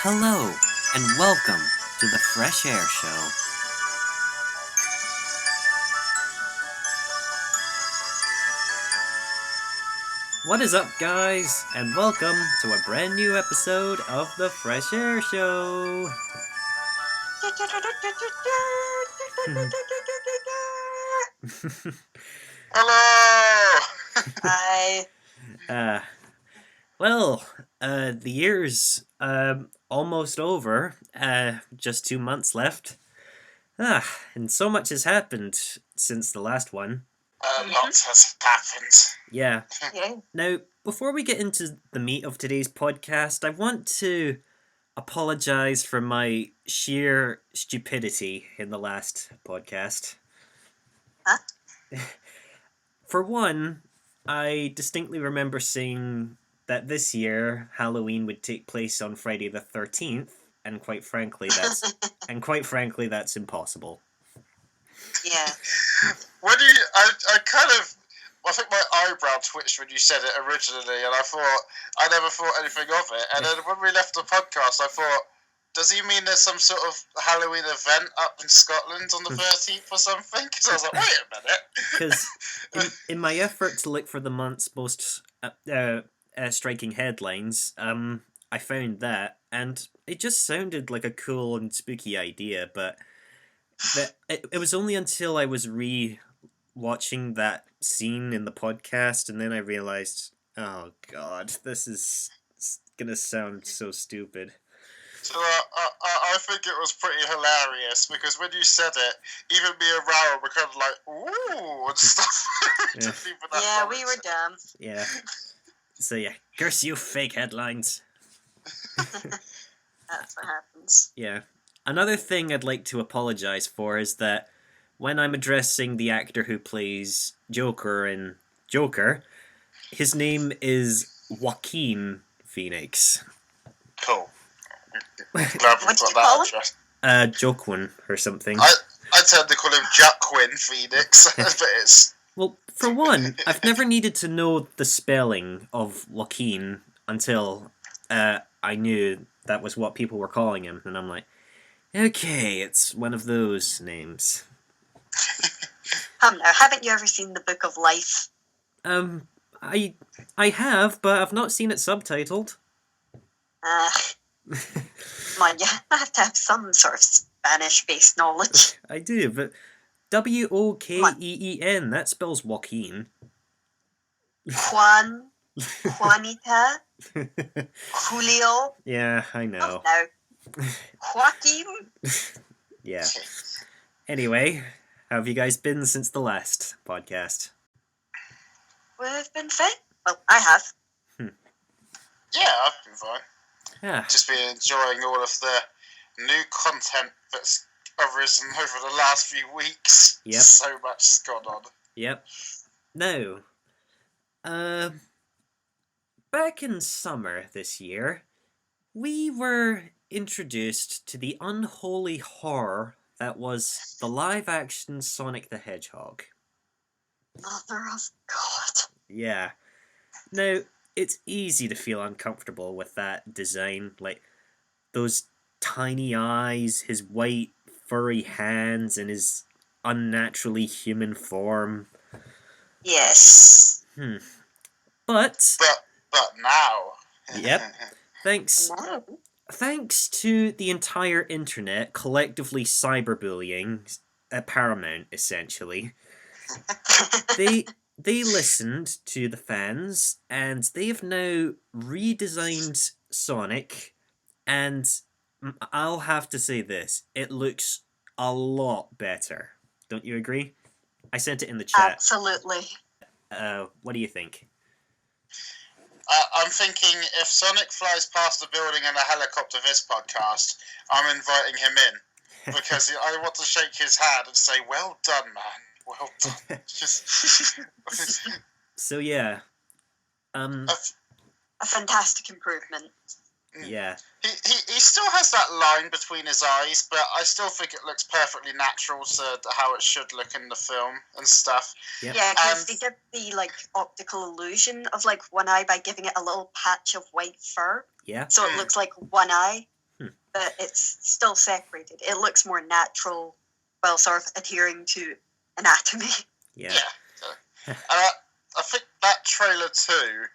Hello, and welcome to the Fresh Air Show. What is up, guys, and welcome to a brand new episode of the Fresh Air Show. Hello! Hi. The year's almost over. Just 2 months left. And so much has happened since the last one. Lots has happened. Yeah. Yeah. Now, before we get into the meat of today's podcast, I want to apologize for my sheer stupidity in the last podcast. Huh? For one, I distinctly remember saying that this year Halloween would take place on Friday the 13th, and quite frankly that's impossible. Yeah. I think my eyebrow twitched when you said it originally, and I never thought anything of it. And then when we left the podcast, I thought, does he mean there's some sort of Halloween event up in Scotland on the 13th or something? Because I was like, wait a minute. Because in my effort to look for the month's most striking headlines, I found that, and it just sounded like a cool and spooky idea, but it was only until I was re-watching that scene in the podcast, and then I realized, oh god, this is gonna sound so stupid. So I think it was pretty hilarious, because when you said it, even me and Raoul were kind of like, ooh, and stuff. Yeah, we were dumb. Yeah. So yeah, curse you fake headlines. That's what happens. Yeah. Another thing I'd like to apologize for is that when I'm addressing the actor who plays Joker in Joker, his name is Joaquin Phoenix. Cool. What did you call him? Joaquin or something. I tend to call him Joaquin Phoenix, but it's... Well, for one, I've never needed to know the spelling of Joaquin until I knew that was what people were calling him, and I'm like, okay, it's one of those names. Now, haven't you ever seen The Book of Life? I have, but I've not seen it subtitled. Come on, you have to have some sort of Spanish-based knowledge. I do, but Wokeen, that spells Joaquin. Juanita, Julio. Yeah, I know. Oh, no. Joaquin. Yeah. Anyway, how have you guys been since the last podcast? We've been fine. Well, I have. Yeah, I've been fine. Yeah. Just been enjoying all of the new content that's arisen over the last few weeks. Yep. So much has gone on. Yep. No. Back in summer this year, we were introduced to the unholy horror that was the live-action Sonic the Hedgehog. Mother of God. Yeah. Now, it's easy to feel uncomfortable with that design, like those tiny eyes, his white furry hands, and his unnaturally human form. Yes. But now. Yep. Thanks No. to the entire internet collectively cyberbullying at Paramount, essentially, they listened to the fans, and they have now redesigned Sonic, and I'll have to say this, it looks a lot better. Don't you agree? I sent it in the chat. Absolutely. What do you think? I'm thinking if Sonic flies past the building in a helicopter this podcast, I'm inviting him in. Because I want to shake his hand and say, well done, man. Well done. So yeah. A fantastic improvement. Yeah. He still has that line between his eyes, but I still think it looks perfectly natural to how it should look in the film and stuff. Yep. Yeah, because they did the optical illusion of one eye by giving it a little patch of white fur. Yeah. So it looks like one eye. that it's still separated. It looks more natural while sort of adhering to anatomy. Yeah. And I think that trailer too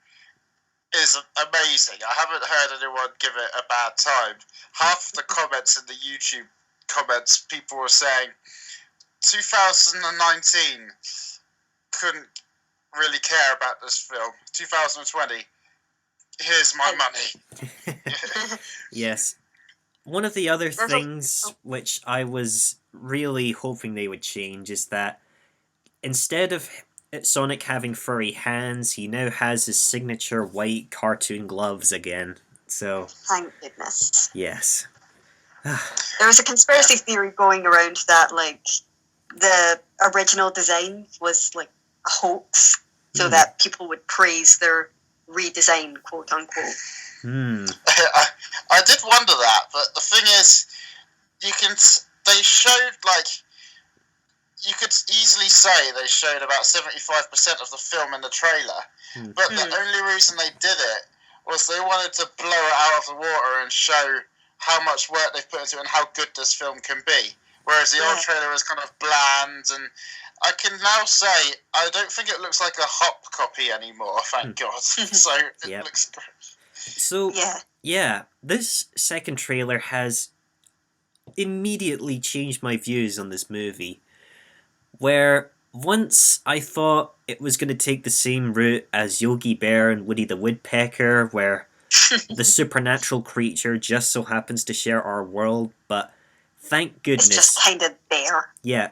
is amazing. I haven't heard anyone give it a bad time. Half the comments in the YouTube comments, people were saying 2019 couldn't really care about this film. 2020, here's my money. Yes. One of the other There's things which I was really hoping they would change is that instead of Sonic having furry hands, he now has his signature white cartoon gloves again. So, Thank goodness. yes. There was a conspiracy theory going around that, like, the original design was, like, a hoax, so that people would praise their redesign, quote unquote. I did wonder that, but the thing is, they showed, like, you could easily say they showed about 75% of the film in the trailer, but the only reason they did it was they wanted to blow it out of the water and show how much work they've put into it and how good this film can be. Whereas the old trailer is kind of bland, and I can now say I don't think it looks like a hop copy anymore, thank God. So it looks great. So, yeah, this second trailer has immediately changed my views on this movie. Where once I thought it was going to take the same route as Yogi Bear and Woody the Woodpecker, where the supernatural creature just so happens to share our world, but thank goodness... It's just kind of there. Yeah,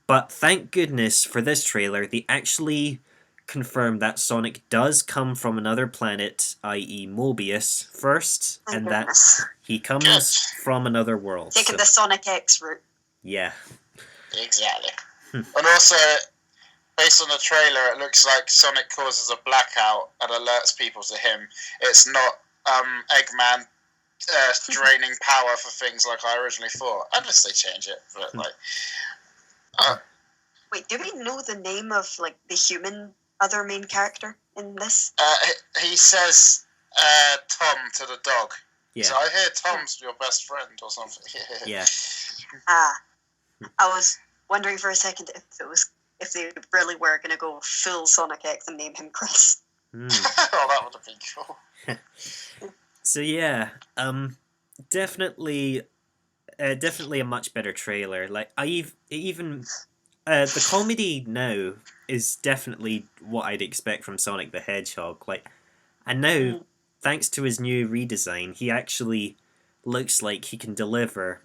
but thank goodness for this trailer, they actually confirmed that Sonic does come from another planet, i.e. Mobius, first, and that he comes from another world. Taking the Sonic X route. Yeah. Exactly. And also, based on the trailer, it looks like Sonic causes a blackout and alerts people to him. It's not Eggman draining power for things like I originally thought. Unless they change it, but like... Wait, do we know the name of, like, the human other main character in this? He says Tom to the dog. Yeah. So I hear Tom's your best friend or something. Yeah. I was wondering for a second if they really were going to go full Sonic X and name him Chris. Oh, that would have been cool. So yeah, definitely a much better trailer. Like even the comedy now is definitely what I'd expect from Sonic the Hedgehog. Like, and now thanks to his new redesign, he actually looks like he can deliver.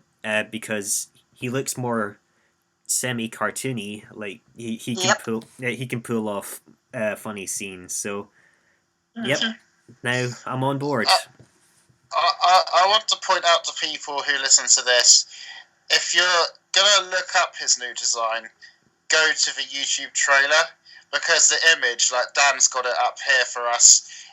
Because he looks more semi-cartoony. Like he can pull off funny scenes. So, now I'm on board. I want to point out to people who listen to this, if you're gonna look up his new design, go to the YouTube trailer, because the image, like Dan's got it up here for us,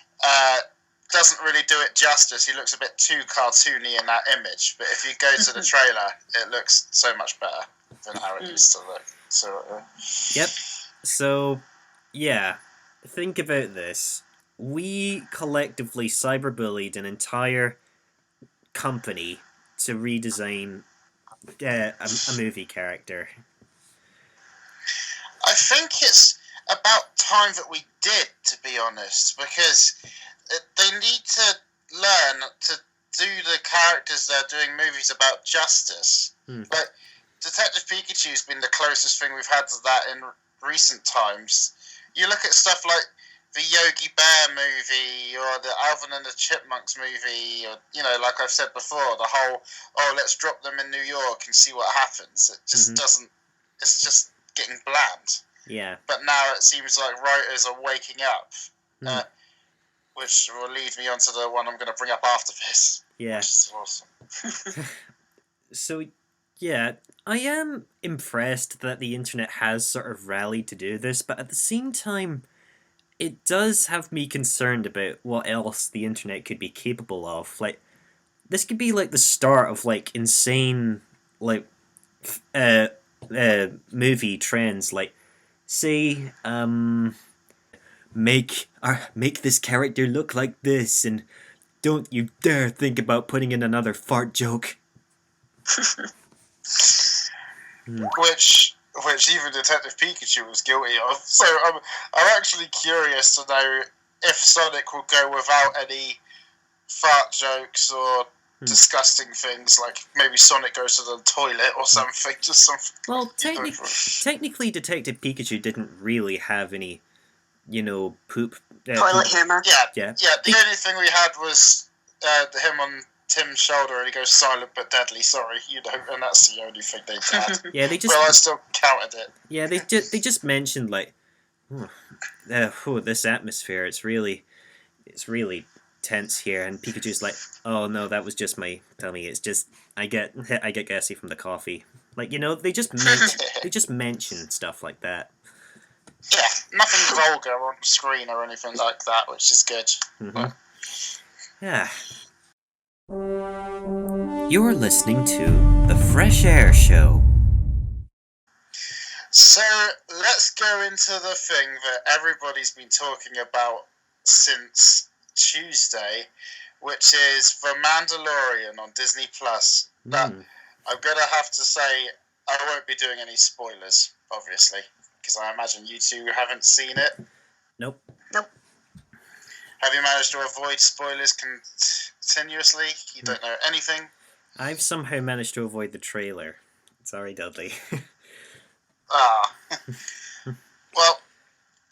doesn't really do it justice. He looks a bit too cartoony in that image, but if you go to the trailer, it looks so much better than how it used to look. So, Yep. So, yeah, think about this. We collectively cyberbullied an entire company to redesign a movie character. I think it's about time that we did, to be honest, because they need to learn to do the characters they're doing movies about justice. Like, Detective Pikachu's been the closest thing we've had to that in recent times. You look at stuff like the Yogi Bear movie or the Alvin and the Chipmunks movie, or, you know, like I've said before, the whole, let's drop them in New York and see what happens. It just doesn't, it's just getting bland. Yeah. But now it seems like writers are waking up, which will lead me on to the one I'm going to bring up after this. Yeah. Which is awesome. So, yeah, I am impressed that the internet has sort of rallied to do this, but at the same time, it does have me concerned about what else the internet could be capable of. Like, this could be like the start of like insane like movie trends. Like, say, make this character look like this, and Don't you dare think about putting in another fart joke. Which even Detective Pikachu was guilty of. So I'm actually curious to know if Sonic will go without any fart jokes or disgusting things, like maybe Sonic goes to the toilet or something. Just something. Well, technically, Detective Pikachu didn't really have any, poop. Toilet humor. Yeah. The only thing we had was him on Tim's shoulder, and he goes silent but deadly. Sorry, and that's the only thing they had. Yeah, they just. Well, I still counted it. Yeah, they just mentioned like, this atmosphere. It's really tense here, and Pikachu's like, oh no, that was just my tummy. It's just I get gassy from the coffee. Like, they just mention stuff like that. Yeah, nothing vulgar on screen or anything like that, which is good. Mm-hmm. Yeah. You're listening to The Fresh Air Show. So, let's go into the thing that everybody's been talking about since Tuesday, which is The Mandalorian on Disney+. Now, I'm going to have to say, I won't be doing any spoilers, obviously, because I imagine you two haven't seen it. Nope. Have you managed to avoid spoilers continuously? You don't know anything? I've somehow managed to avoid the trailer. Sorry, Dudley. Well,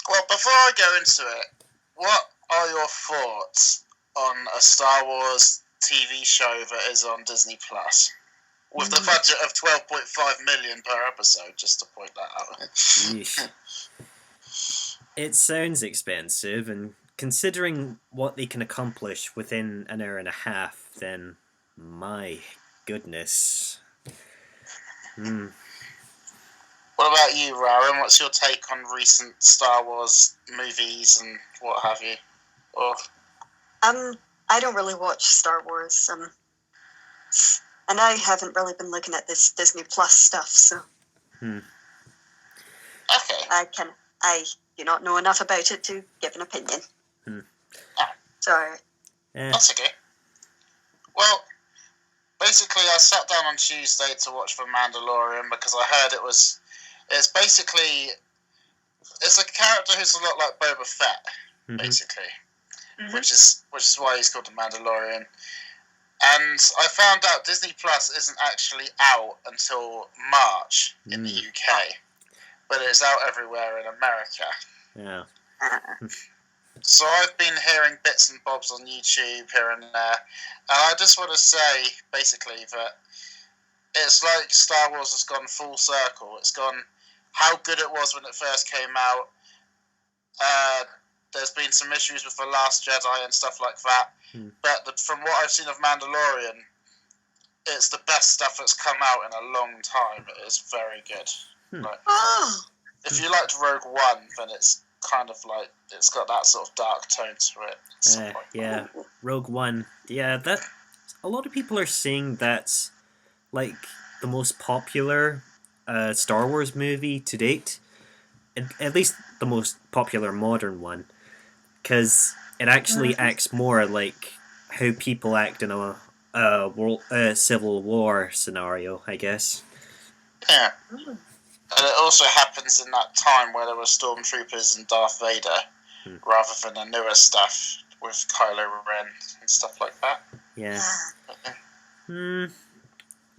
before I go into it, what are your thoughts on a Star Wars TV show that is on Disney Plus with the budget of $12.5 million per episode? Just to point that out. Yeesh. It sounds expensive, and considering what they can accomplish within an hour and a half, then my goodness. What about you, Rowan? What's your take on recent Star Wars movies and what have you? Or I don't really watch Star Wars, and I haven't really been looking at this Disney Plus stuff, so okay. I do not know enough about it to give an opinion. Sorry. That's okay. Well, basically, I sat down on Tuesday to watch The Mandalorian because I heard it's basically, it's a character who's a lot like Boba Fett, basically, which is why he's called The Mandalorian. And I found out Disney Plus isn't actually out until March in the UK, but it's out everywhere in America. Yeah. So I've been hearing bits and bobs on YouTube here and there, and I just want to say, basically, that it's like Star Wars has gone full circle. It's gone how good it was when it first came out. There's been some issues with The Last Jedi and stuff like that, but from what I've seen of Mandalorian, it's the best stuff that's come out in a long time. It is very good. Like, if you liked Rogue One, then it's kind of like it's got that sort of dark tone to it. Yeah, Rogue One. Yeah, that a lot of people are saying that's like the most popular Star Wars movie to date, at least the most popular modern one, because it actually acts more like how people act in a Civil War scenario, I guess. Yeah. And it also happens in that time where there were stormtroopers and Darth Vader, rather than the newer stuff with Kylo Ren and stuff like that. Yeah.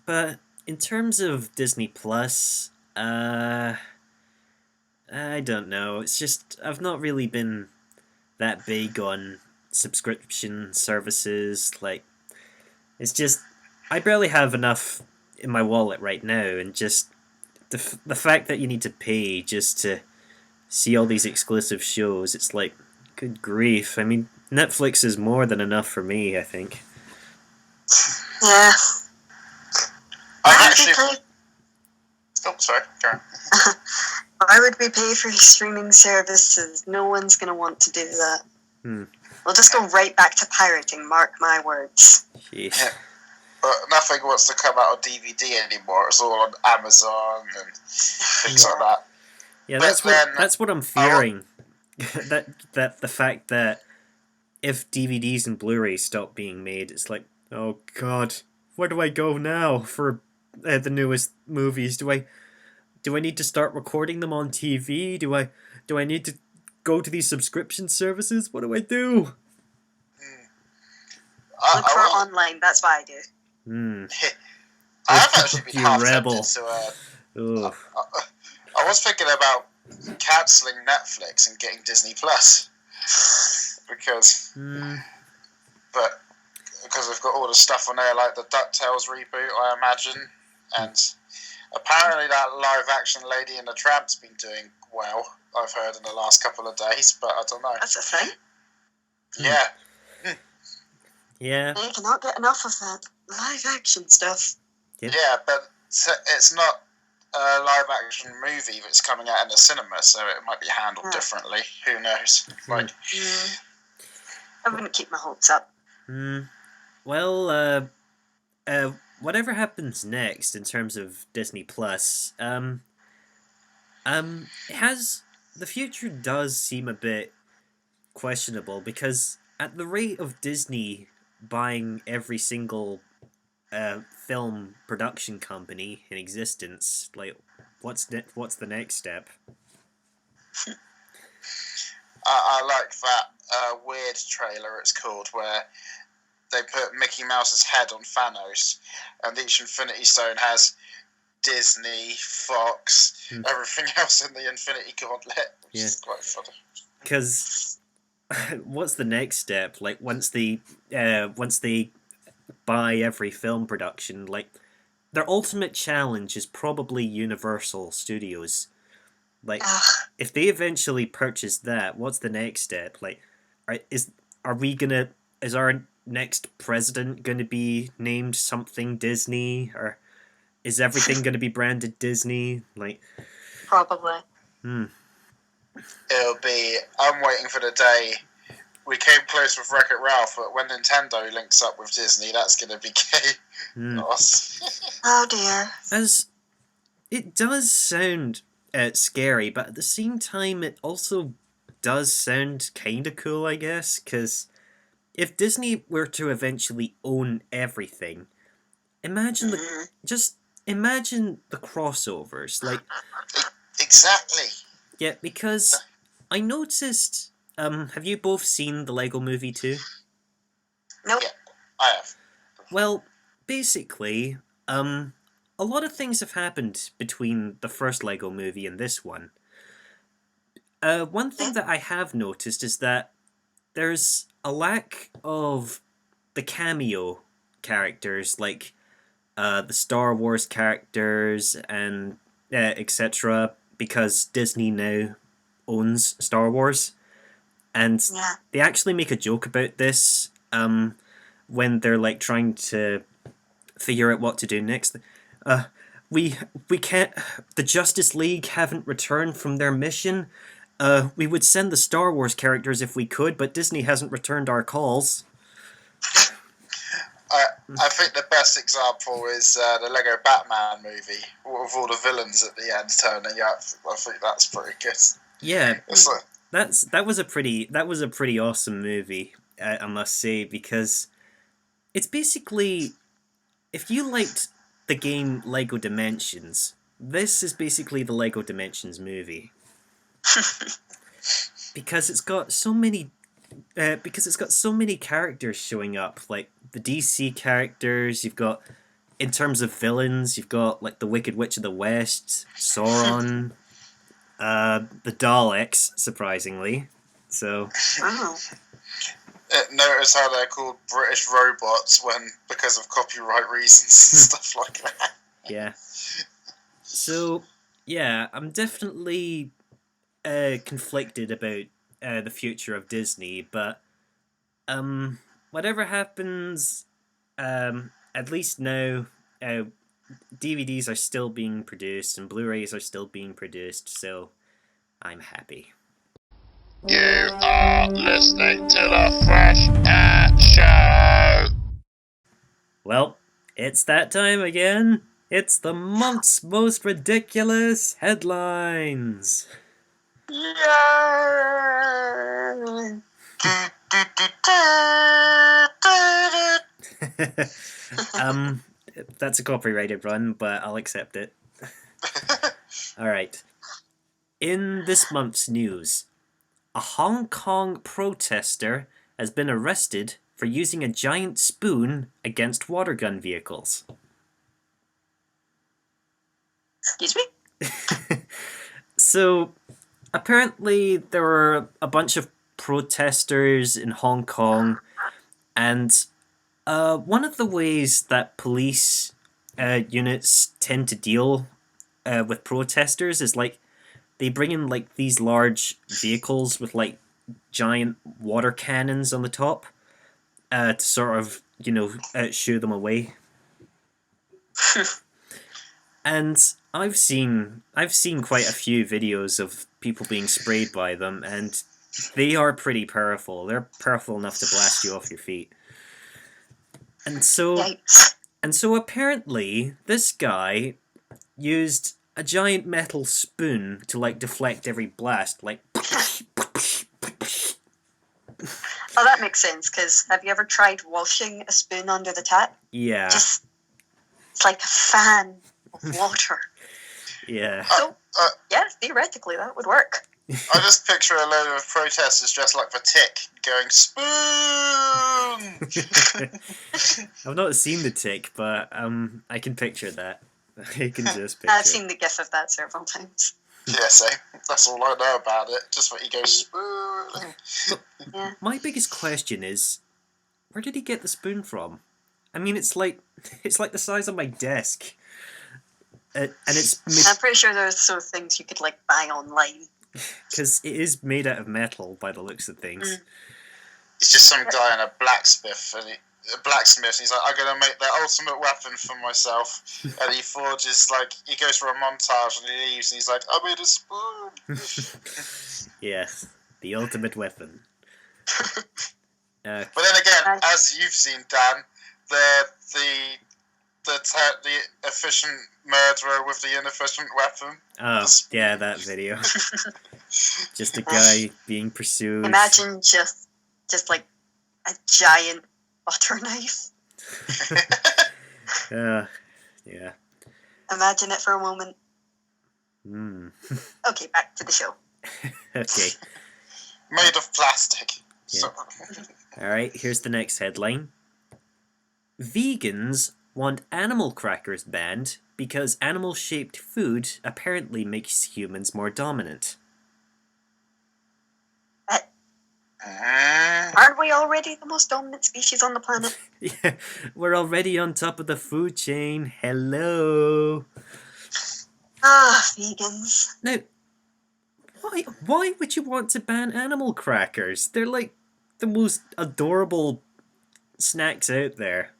But in terms of Disney Plus, I don't know. It's just I've not really been that big on subscription services. Like, it's just I barely have enough in my wallet right now, and just the fact that you need to pay just to see all these exclusive shows, it's like, good grief. I mean, Netflix is more than enough for me, I think. Yeah. Sorry, Karen. Why would we pay for streaming services? No one's going to want to do that. We'll just go right back to pirating, mark my words. Jeez. Yeah. But nothing wants to come out on DVD anymore. It's all on Amazon and things like that. Yeah, that's what I'm fearing. that the fact that if DVDs and Blu-rays stop being made, it's like, oh god, where do I go now for the newest movies? Do I need to start recording them on TV? Do I need to go to these subscription services? What do I do? Look for online. That's what I do. I have actually been You half rebel. tempted to. Ugh. I was thinking about cancelling Netflix and getting Disney Plus because we've got all the stuff on there, like the DuckTales reboot, I imagine, and apparently that live-action Lady and the Tramp's been doing well. I've heard in the last couple of days, but I don't know. That's a thing. Yeah. Yeah. You cannot get enough of that live action stuff. Yep. Yeah, but it's not a live-action movie that's coming out in the cinema, so it might be handled differently. Who knows? Like, I wouldn't keep my hopes up. Well, whatever happens next in terms of Disney Plus, the future does seem a bit questionable, because at the rate of Disney buying every single film production company in existence, like, what's the next step? I like that weird trailer, it's called, where they put Mickey Mouse's head on Thanos, and each Infinity Stone has Disney, Fox, everything else in the Infinity Gauntlet, which is quite funny. Because what's the next step? Like, once they buy every film production, like, their ultimate challenge is probably Universal Studios. Like, if they eventually purchase that, what's the next step? Like, is our next president going to be named something Disney, or is everything going to be branded Disney? Like, probably. It'll be. I'm waiting for the day. We came close with Wreck-It Ralph, but when Nintendo links up with Disney, that's going to be chaos. Oh dear. As it does sound scary, but at the same time, it also does sound kind of cool, I guess, because if Disney were to eventually own everything, imagine the crossovers. Like, exactly. yeah, because I noticed. Have you both seen the Lego Movie 2? Nope. Yeah, I have. Well, basically, a lot of things have happened between the first Lego Movie and this one. One thing that I have noticed is that there's a lack of the cameo characters, like the Star Wars characters and etc., because Disney now owns Star Wars. And they actually make a joke about this when they're like trying to figure out what to do next. We can't. The Justice League haven't returned from their mission. We would send the Star Wars characters if we could, but Disney hasn't returned our calls. I think the best example is the Lego Batman movie with all the villains at the end turning up. I think that's pretty good. Yeah. It's like, that was a pretty awesome movie, I must say, because it's basically, if you liked the game Lego Dimensions, this is basically the Lego Dimensions movie. Because it's got so many characters showing up, like the DC characters. You've got, in terms of villains, you've got like the Wicked Witch of the West, Sauron. The Daleks, surprisingly. So. Notice how they're called British robots because of copyright reasons and stuff like that. Yeah. So, yeah, I'm definitely conflicted about the future of Disney, but whatever happens, at least now, DVDs are still being produced and Blu-rays are still being produced, so I'm happy. You are listening to the Fresh Air Show! Well, it's that time again. It's the month's most ridiculous headlines. Yeah. That's a copyrighted run, but I'll accept it. Alright. In this month's news, a Hong Kong protester has been arrested for using a giant spoon against water gun vehicles. Excuse me? So, apparently there were a bunch of protesters in Hong Kong, and one of the ways that police units tend to deal with protesters is like they bring in like these large vehicles with like giant water cannons on the top to sort of shoo them away. And I've seen quite a few videos of people being sprayed by them, and they are pretty powerful. They're powerful enough to blast you off your feet. And so Yikes. apparently this guy used a giant metal spoon to like deflect every blast, like. Oh, that makes sense, because have you ever tried washing a spoon under the tap? Yeah, It's like a fan of water. yeah. So, yeah, theoretically, that would work. I just picture a load of protesters dressed like the Tick going, spoon! I've not seen the Tick, but I can picture that. I can just picture. I've seen the gif of that several times. Yeah, same. That's all I know about it. Just that he goes, spoon! Yeah. My biggest question is, where did he get the spoon from? I mean, it's like the size of my desk, and it's I'm pretty sure there's sort of things you could like buy online. because it is made out of metal by the looks of things. It's just some guy in a blacksmith, and he's like, I'm gonna make the ultimate weapon for myself. And he forges, like, he goes for a montage and he leaves, and he's like, I made a spoon! Yes, the ultimate weapon. But then again, as you've seen, Dan, the efficient murderer with the inefficient weapon. Oh, yeah, that video. Just a guy being pursued. Imagine just like a giant butter knife. Yeah. Imagine it for a moment. Mm. Okay, back to the show. Okay. Made of plastic. Yeah. So, Alright, here's the next headline. Vegans want animal crackers banned because animal-shaped food apparently makes humans more dominant. Aren't we already the most dominant species on the planet? Yeah, we're already on top of the food chain. Hello. Ah, vegans. Now, why would you want to ban animal crackers? They're like the most adorable snacks out there.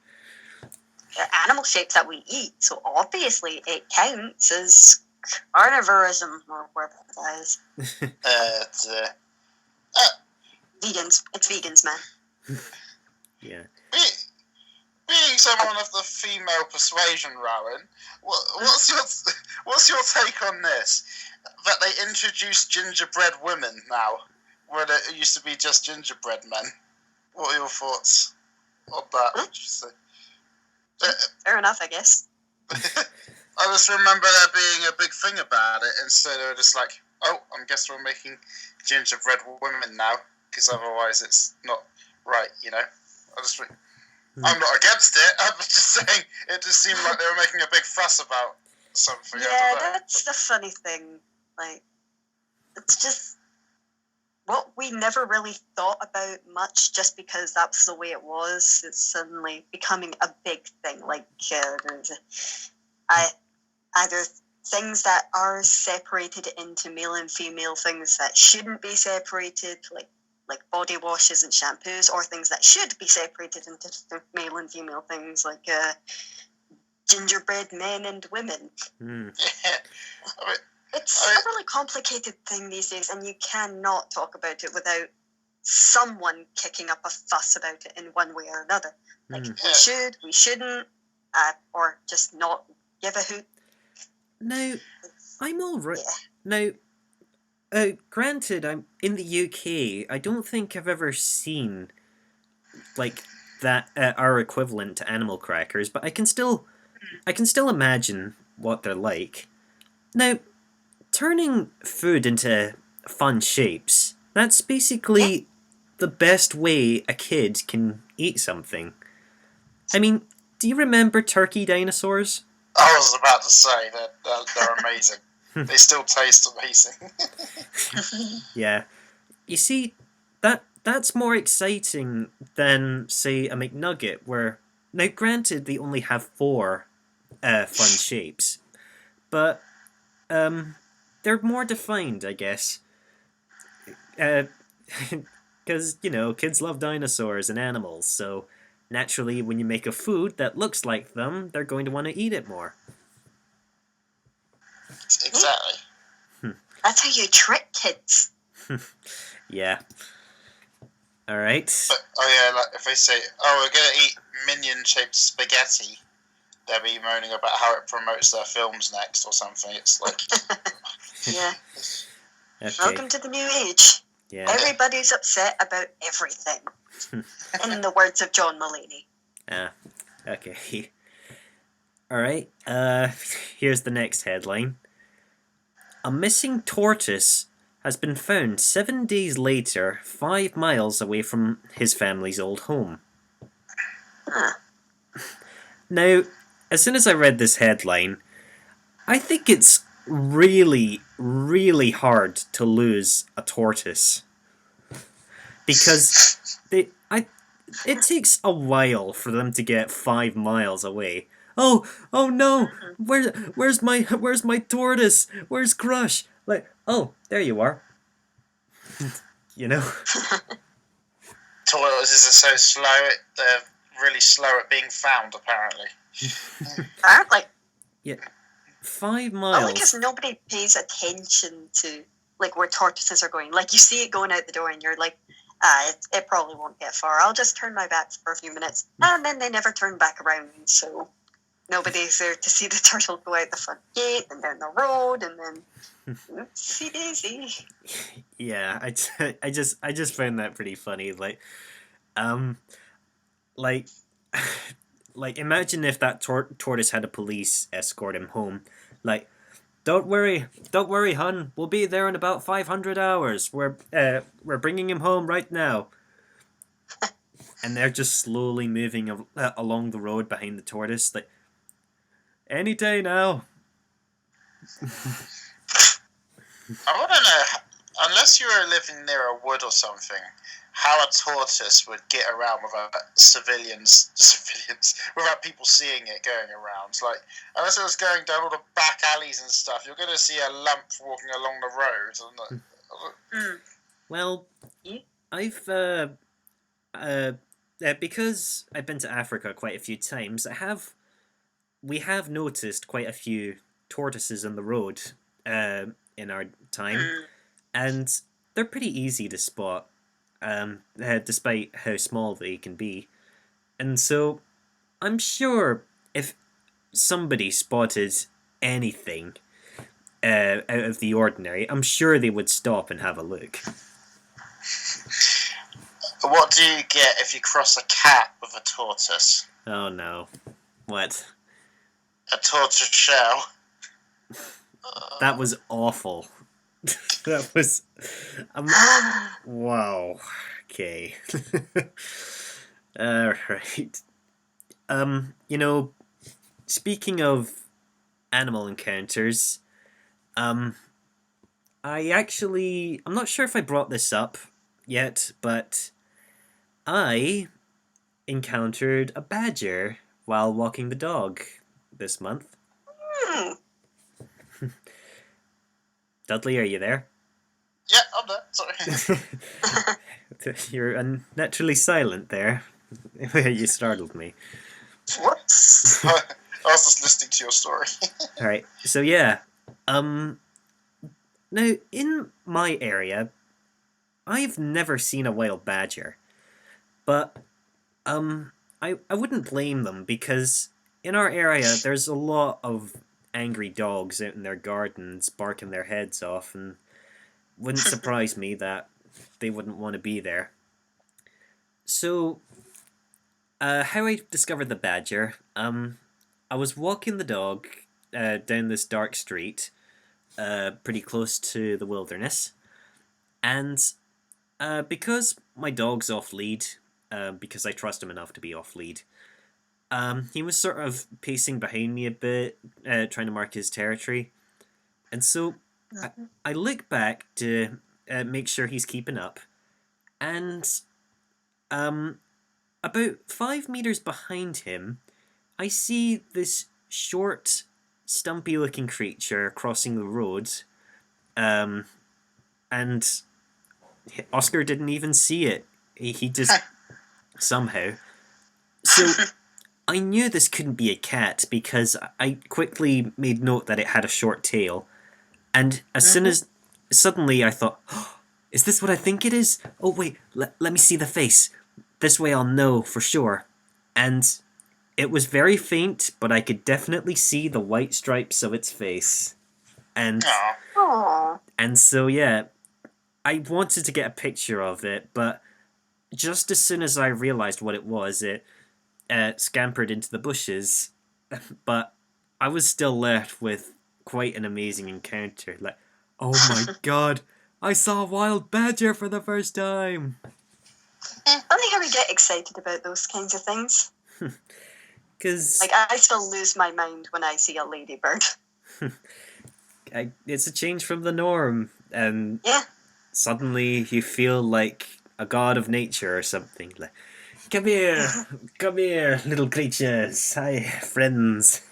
They're animal shapes that we eat, so obviously it counts as carnivorism, or whatever that is. Vegans. It's vegans, man. Yeah. being someone of the female persuasion, Rowan, what's your take on this? That they introduced gingerbread women now, where it used to be just gingerbread men. What are your thoughts on that? Would you say? Fair enough, I guess. I just remember there being a big thing about it, and so they were just like, oh, I guess we're making gingerbread women now, because otherwise it's not right, you know? I'm not against it, I'm just saying it just seemed like they were making a big fuss about something. Yeah, that's the funny thing. Like, it's just what we never really thought about much, just because that's the way it was. It's suddenly becoming a big thing. Like, either things that are separated into male and female, things that shouldn't be separated, like body washes and shampoos, or things that should be separated into male and female things, like gingerbread men and women. Mm. Yeah. It's a really complicated thing these days, and you cannot talk about it without someone kicking up a fuss about it in one way or another. Like, we should, we shouldn't, or just not give a hoot. Now, I'm all right. Yeah. Now, Granted, I'm in the UK. I don't think I've ever seen like that our equivalent to animal crackers, but I can still imagine what they're like. Now, turning food into fun shapes, that's basically the best way a kid can eat something. I mean, do you remember turkey dinosaurs? I was about to say that they're amazing. They still taste amazing. Yeah. You see, that's more exciting than, say, a McNugget, where now granted they only have four fun shapes, but they're more defined, I guess. Because kids love dinosaurs and animals, so naturally, when you make a food that looks like them, they're going to want to eat it more. Exactly. That's how you trick kids. Yeah. All right. But, like if they say, "Oh, we're gonna eat minion-shaped spaghetti," they'll be moaning about how it promotes their films next or something. It's like, Yeah. Okay. Welcome to the new age. Yeah. Everybody's upset about everything. In the words of John Mulaney. Ah. Okay. All right. Here's the next headline. A missing tortoise has been found 7 days later, 5 miles away from his family's old home. Huh. Now, as soon as I read this headline, I think it's really, really hard to lose a tortoise. Because it takes a while for them to get 5 miles away. Oh no! Where's my tortoise? Where's Crush? Like, oh, there you are. tortoises are so slow. They're really slow at being found, apparently. Apparently. 5 Only because miles. nobody pays attention to where tortoises are going. Like you see it going out the door and you're like, it probably won't get far. I'll just turn my back for a few minutes. And then they never turn back around, so nobody's there to see the turtle go out the front gate and down the road and then oopsie daisy. Yeah, I just found that pretty funny. Um, like, like imagine if that tortoise had a police escort him home. Like, don't worry, hun. We'll be there in about 500 hours. We're bringing him home right now. And they're just slowly moving along the road behind the tortoise. Like, any day now. I want to know, unless you were living near a wood or something, how a tortoise would get around without civilians, without people seeing it going around. Like, unless it was going down all the back alleys and stuff, you're going to see a lump walking along the road. Well, I've because I've been to Africa quite a few times. We have noticed quite a few tortoises on the road in our time, and they're pretty easy to spot, despite how small they can be. And so, I'm sure if somebody spotted anything out of the ordinary, I'm sure they would stop and have a look. What do you get if you cross a cat with a tortoise? Oh no. What? A tortoise shell. That was awful. That was... wow. Okay. Alright. Speaking of animal encounters, I'm not sure if I brought this up yet, but I encountered a badger while walking the dog this month. Hmm. Dudley, are you there? Yeah, I'm there. Sorry. You're unnaturally silent there. You startled me. Whoops. I was just listening to your story. Alright, so yeah. Now, in my area, I've never seen a wild badger. But, I wouldn't blame them, because in our area, there's a lot of angry dogs out in their gardens barking their heads off, and wouldn't surprise me that they wouldn't want to be there. So, how I discovered the badger. I was walking the dog down this dark street, pretty close to the wilderness, and because my dog's off lead, because I trust him enough to be off lead, he was sort of pacing behind me a bit, trying to mark his territory, and so I look back to make sure he's keeping up, and about 5 meters behind him, I see this short, stumpy-looking creature crossing the road, and Oscar didn't even see it. He just somehow. So I knew this couldn't be a cat because I quickly made note that it had a short tail, and as soon as suddenly I thought, oh, "Is this what I think it is? Oh wait, let me see the face. This way I'll know for sure." And it was very faint, but I could definitely see the white stripes of its face. And Aww. and so yeah, I wanted to get a picture of it, but just as soon as I realized what it was, it scampered into the bushes. But I was still left with quite an amazing encounter. Like, oh my god, I saw a wild badger for the first time! Funny how we get excited about those kinds of things. Because Like, I still lose my mind when I see a ladybird. it's a change from the norm, and Yeah. suddenly you feel like a god of nature or something. Like, come here, little creatures. Hi, friends.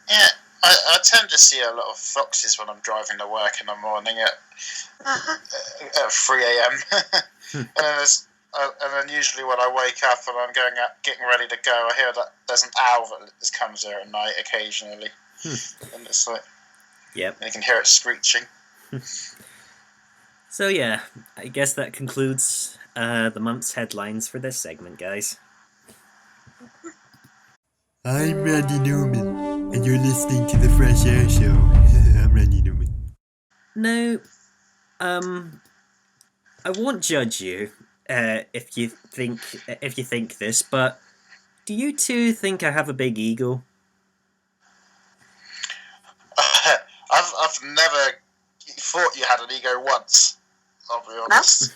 Yeah, I tend to see a lot of foxes when I'm driving to work in the morning at 3 a.m. And then usually when I wake up and I'm going out, getting ready to go, I hear that there's an owl that just comes there at night occasionally, and it's like, Yep. you can hear it screeching. So yeah, I guess that concludes the month's headlines for this segment, guys. I'm Randy Newman, and you're listening to the Fresh Air Show. I'm Randy Newman. Now, I won't judge you if you think this, but do you two think I have a big ego? I've never thought you had an ego once. I'll be honest.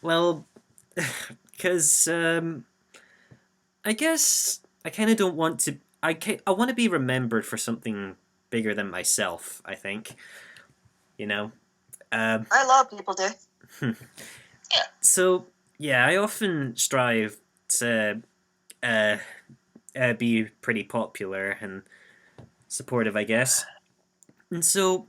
Well, because I guess I kind of don't want to. I want to be remembered for something bigger than myself. I think, you know. A lot of people do. So yeah, I often strive to be pretty popular and supportive, I guess. And so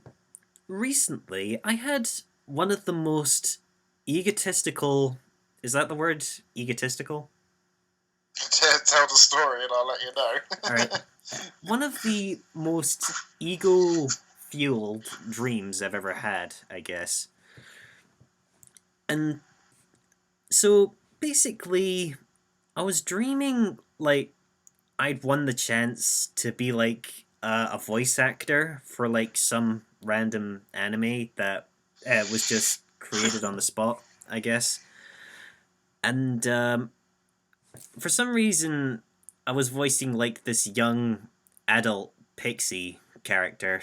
recently, I had one of the most egotistical. Is that the word? Egotistical? Tell the story and I'll let you know. Alright. One of the most ego-fueled dreams I've ever had, I guess. And so, basically, I was dreaming, like, I'd won the chance to be, like, a voice actor for, like, some random anime that was just created on the spot, I guess. And, for some reason, I was voicing, like, this young adult pixie character,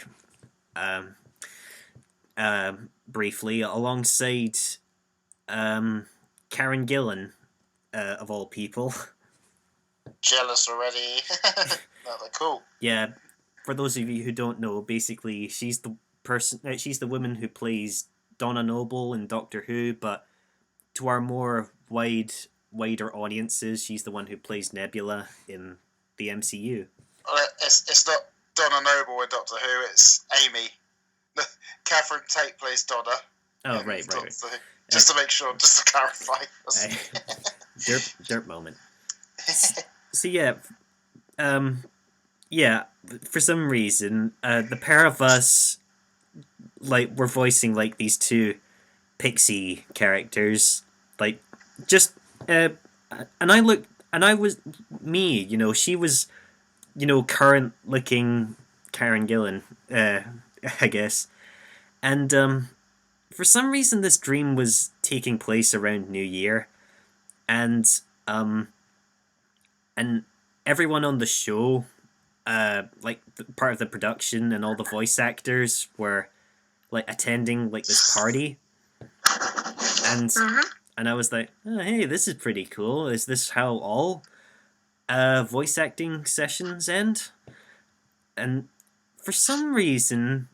briefly, alongside, Karen Gillan, of all people. Jealous already. No, they're cool. Yeah, for those of you who don't know, basically, she's the woman who plays Donna Noble in Doctor Who, but to our more wider audiences, she's the one who plays Nebula in the MCU. It's not Donna Noble in Doctor Who, it's Amy. Catherine Tate plays Donna. Oh, in right. Doctor Who. Just to make sure, just to clarify. Derp moment. So yeah, for some reason, the pair of us, like, were voicing, like, these two pixie characters, like, just, and I was me, you know, she was, you know, current looking Karen Gillan, I guess, And for some reason, this dream was taking place around New Year, and everyone on the show, like part of the production and all the voice actors were like attending like this party, and I was like, oh, hey, this is pretty cool. Is this how all voice acting sessions end? And for some reason,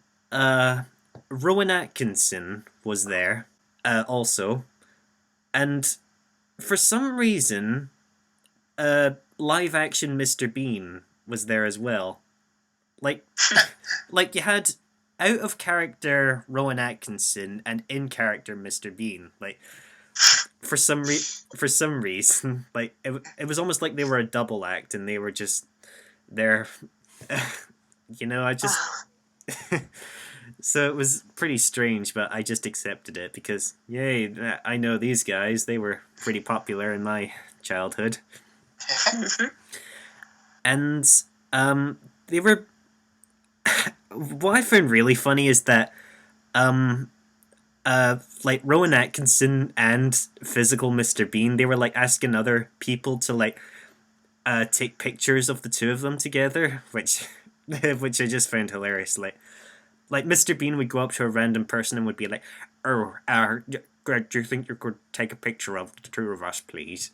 Rowan Atkinson was there also, and for some reason, live action Mr. Bean was there as well. Like, like you had out of character Rowan Atkinson and in character Mr. Bean. Like, for some reason, like it was almost like they were a double act and they were just there. You know, I just. So it was pretty strange, but I just accepted it because, yay, I know these guys. They were pretty popular in my childhood. And they were... What I found really funny is that like Rowan Atkinson and physical Mr. Bean, they were like asking other people to like take pictures of the two of them together, which I just found hilarious. Like Mr. Bean would go up to a random person and would be like, "Oh, do you think you could take a picture of the two of us, please?"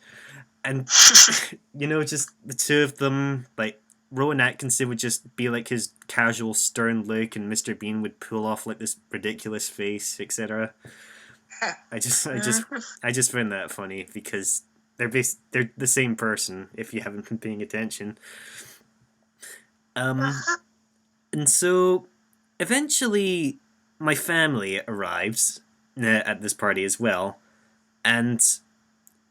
And you know, just the two of them, like Rowan Atkinson would just be like his casual stern look, and Mr. Bean would pull off like this ridiculous face, etc. I just found that funny because they're the same person if you haven't been paying attention. And so eventually my family arrives at this party as well, and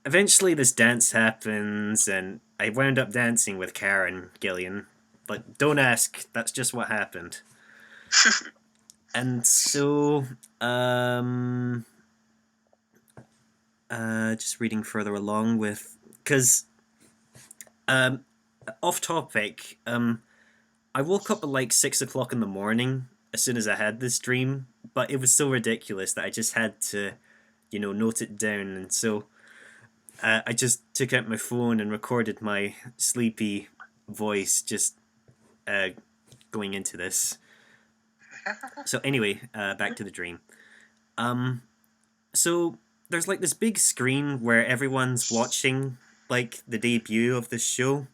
eventually this dance happens, and I wound up dancing with Karen Gillian, but don't ask, that's just what happened. And so, just reading further along with, because, off topic, I woke up at like 6 o'clock in the morning as soon as I had this dream, but it was so ridiculous that I just had to, you know, note it down, and so I just took out my phone and recorded my sleepy voice just going into this. So anyway, back to the dream. So there's like this big screen where everyone's watching like the debut of this show,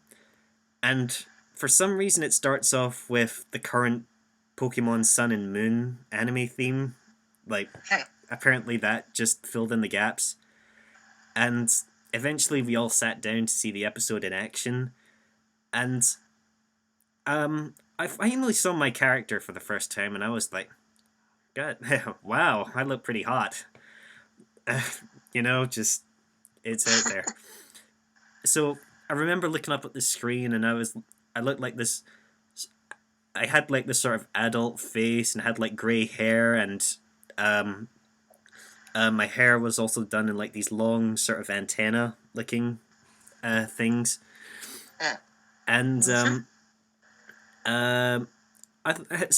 and for some reason it starts off with the current Pokemon Sun and Moon anime theme. Like, apparently that just filled in the gaps. And eventually we all sat down to see the episode in action. And I finally saw my character for the first time, and I was like, God, wow, I look pretty hot. You know, just, it's out there. So I remember looking up at the screen, and I looked like this. I had like this sort of adult face and had like grey hair, and my hair was also done in like these long sort of antenna looking things. And so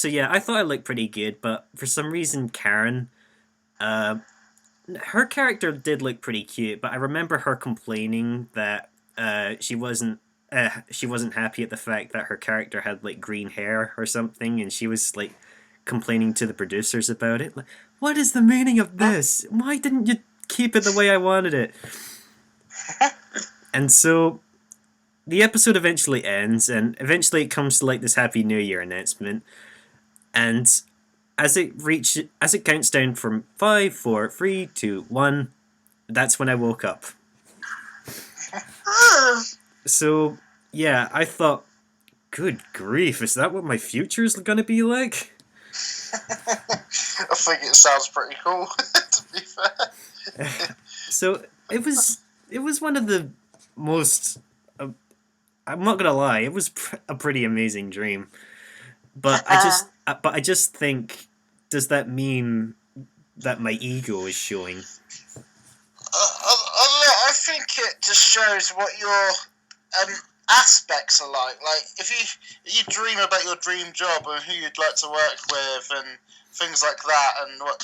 yeah, I thought I looked pretty good, but for some reason Karen, her character did look pretty cute, but I remember her complaining that she wasn't happy at the fact that her character had like green hair or something, and she was like complaining to the producers about it. Like, what is the meaning of this? Why didn't you keep it the way I wanted it? And so the episode eventually ends, and eventually it comes to like this Happy New Year announcement, and as it counts down from 5, 4, 3, 2, 1, that's when I woke up. So, yeah, I thought, good grief, is that what my future's gonna be like? I think it sounds pretty cool, to be fair. So, it was one of the most, I'm not gonna lie, it was a pretty amazing dream. But I just think, does that mean that my ego is showing? I think it just shows what your aspects alike. Like if you dream about your dream job and who you'd like to work with and things like that, and what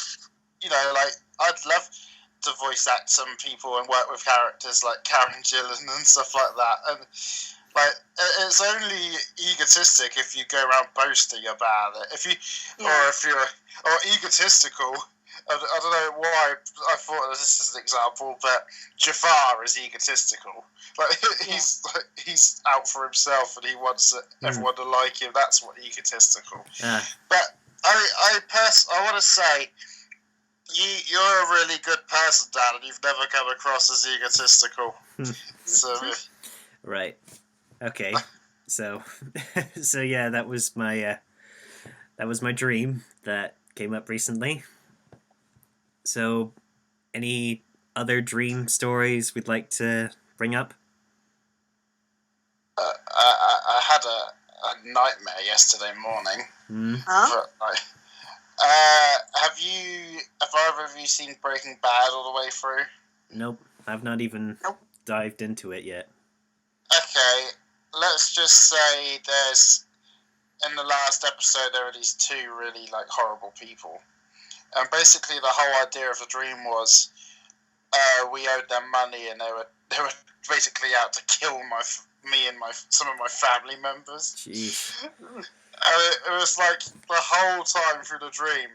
like I'd love to voice act some people and work with characters like Karen Gillan and stuff like that. And like it's only egotistic if you go around boasting about it. If you're egotistical. I don't know why I thought this is an example, but Jafar is egotistical. Like he's out for himself and he wants everyone to like him. That's what egotistical. But I want to say you're a really good person, Dan, and you've never come across as egotistical. So right, okay, so yeah, that was my dream that came up recently. So, any other dream stories we'd like to bring up? I had a nightmare yesterday morning. Huh? Have either of you seen Breaking Bad all the way through? Nope, I've not even dived into it yet. Okay, let's just say in the last episode there are these two really horrible people. And basically, the whole idea of the dream was we owed them money, and they were basically out to kill me and some of my family members. Jeez. It was like the whole time through the dream,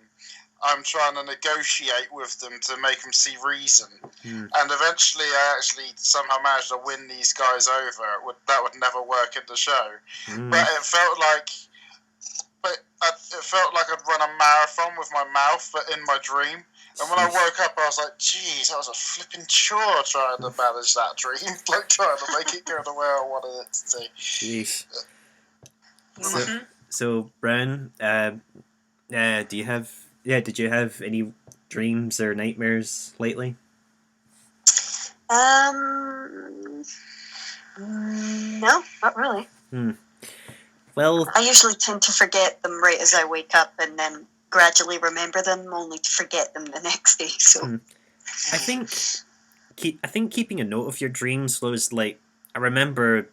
I'm trying to negotiate with them to make them see reason, and eventually, I actually somehow managed to win these guys over. That would never work in the show, but it felt like. It felt like I'd run a marathon with my mouth, but in my dream. And when I woke up, I was like, geez, that was a flipping chore trying to manage that dream. Trying to make it go the way I wanted it to. Jeez. So Brown, did you have any dreams or nightmares lately? No, not really. Well, I usually tend to forget them right as I wake up, and then gradually remember them, only to forget them the next day. So, I think keeping a note of your dreams was I remember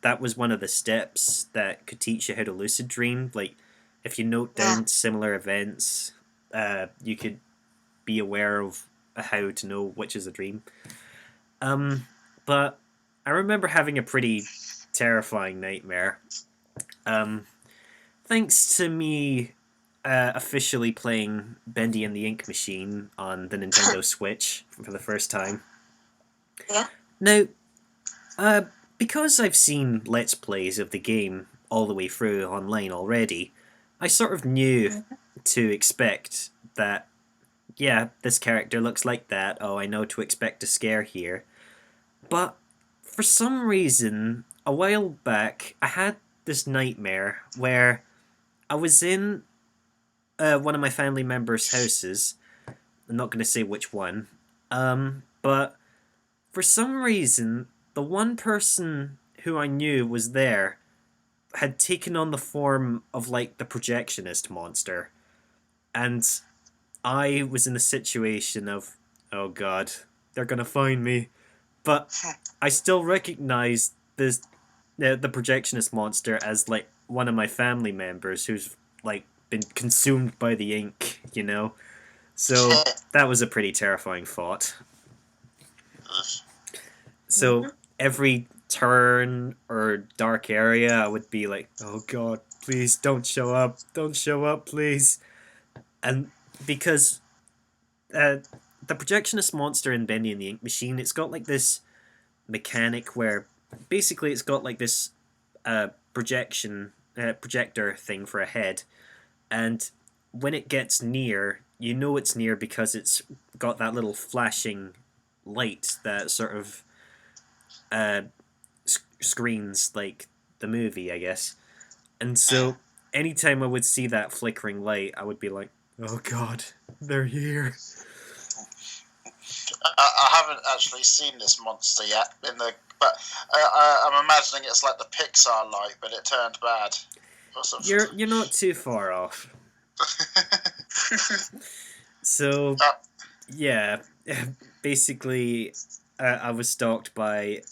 that was one of the steps that could teach you how to lucid dream. Like, if you note down similar events, you could be aware of how to know which is a dream. But I remember having a pretty terrifying nightmare. Thanks to me officially playing Bendy and the Ink Machine on the Nintendo Switch for the first time. Yeah. Now, because I've seen Let's Plays of the game all the way through online already, I sort of knew to expect that, yeah, this character looks like that, oh, I know to expect a scare here. But for some reason, a while back, I had this nightmare where I was in one of my family members' houses. I'm not going to say which one. But for some reason, the one person who I knew was there had taken on the form of the projectionist monster. And I was in the situation of, oh god, they're going to find me. But I still recognized the projectionist monster as one of my family members who's been consumed by the ink, So that was a pretty terrifying thought. So every turn or dark area, I would be like, oh god, please don't show up, please. And because the projectionist monster in Bendy and the Ink Machine, it's got this mechanic where basically it's got this projector thing for a head, and when it gets near, you know it's near because it's got that little flashing light that sort of screens the movie, I guess. And so anytime I would see that flickering light, I would be like, oh god, they're here. I haven't actually seen this monster yet, but I'm imagining it's like the Pixar light, but it turned bad. Or something. You're not too far off. So, yeah, basically, I was stalked by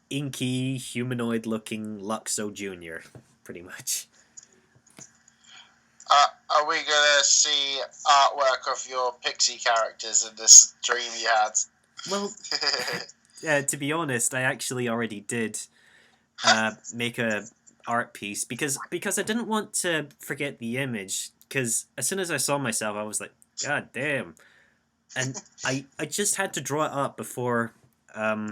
inky, humanoid-looking Luxo Jr., pretty much. Are we gonna see artwork of your pixie characters in this dream you had? Well, to be honest, I actually already did make a art piece because I didn't want to forget the image, because as soon as I saw myself, I was like, God damn. And I just had to draw it up before I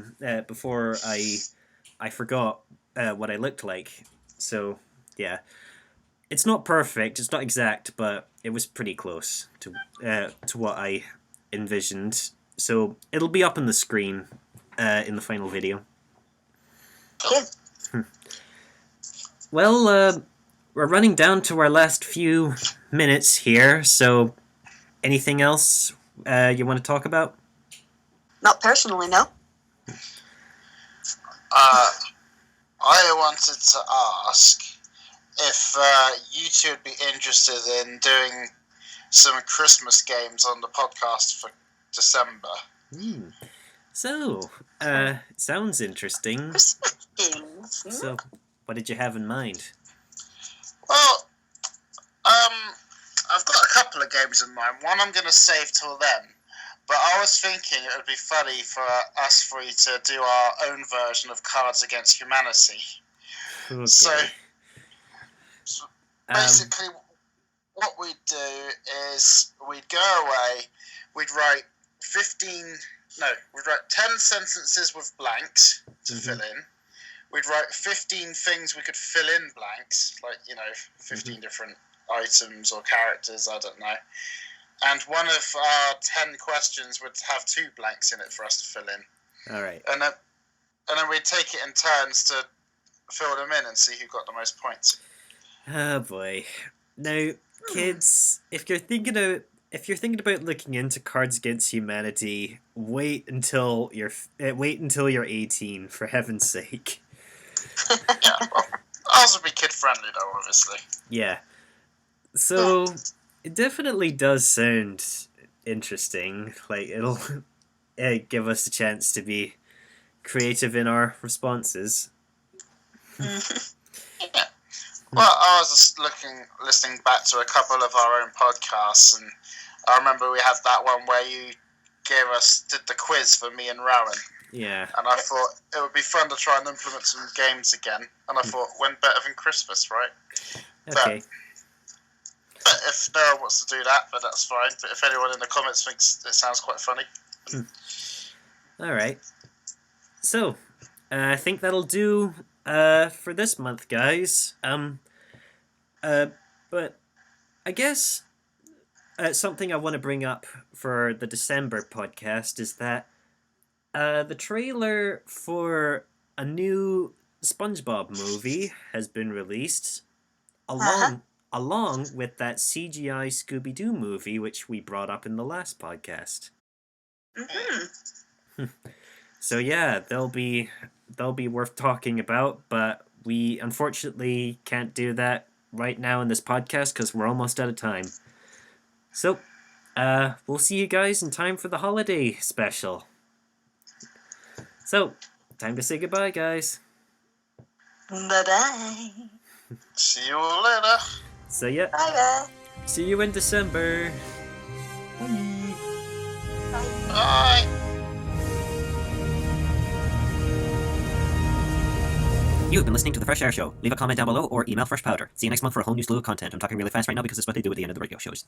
forgot what I looked like. So, yeah. It's not perfect, it's not exact, but it was pretty close to what I envisioned. So it'll be up on the screen in the final video. Cool. Well, we're running down to our last few minutes here, so anything else you want to talk about? Not personally, no. I wanted to ask if you two would be interested in doing some Christmas games on the podcast for December. So, sounds interesting. Christmas games. So, what did you have in mind? Well, I've got a couple of games in mind. One I'm going to save till then. But I was thinking it would be funny for us three to do our own version of Cards Against Humanity. Okay. So, basically, what we'd do is we'd go away, we'd write 10 sentences with blanks to fill in. We'd write 15 things we could fill in blanks, like, 15 different items or characters, I don't know. And one of our 10 questions would have 2 blanks in it for us to fill in. All right. And then we'd take it in turns to fill them in and see who got the most points. Oh boy. Now, kids, if you're thinking about looking into Cards Against Humanity, wait until you're 18, for heaven's sake. Yeah, well, ours would be kid friendly though, obviously. Yeah. So it definitely does sound interesting. Like, it'll give us a chance to be creative in our responses. Yeah. Well, I was just listening back to a couple of our own podcasts, and I remember we had that one where you did the quiz for me and Rowan. Yeah. And I thought it would be fun to try and implement some games again. And I thought, when better than Christmas, right? Okay. But if no one wants to do that, then that's fine. But if anyone in the comments thinks it sounds quite funny. All right. So, I think that'll do for this month, guys. But I guess something I want to bring up for the December podcast is that the trailer for a new SpongeBob movie has been released, along with that CGI Scooby-Doo movie, which we brought up in the last podcast. So yeah, they'll be worth talking about, but we unfortunately can't do that right now in this podcast because we're almost out of time. So, we'll see you guys in time for the holiday special. So, time to say goodbye, guys. Bye-bye. See you all later. So yeah, Bye-bye. see you in December. Bye. You have been listening to The Fresh Air Show. Leave a comment down below or email Fresh Powder. See you next month for a whole new slew of content. I'm talking really fast right now because it's what they do at the end of the radio shows.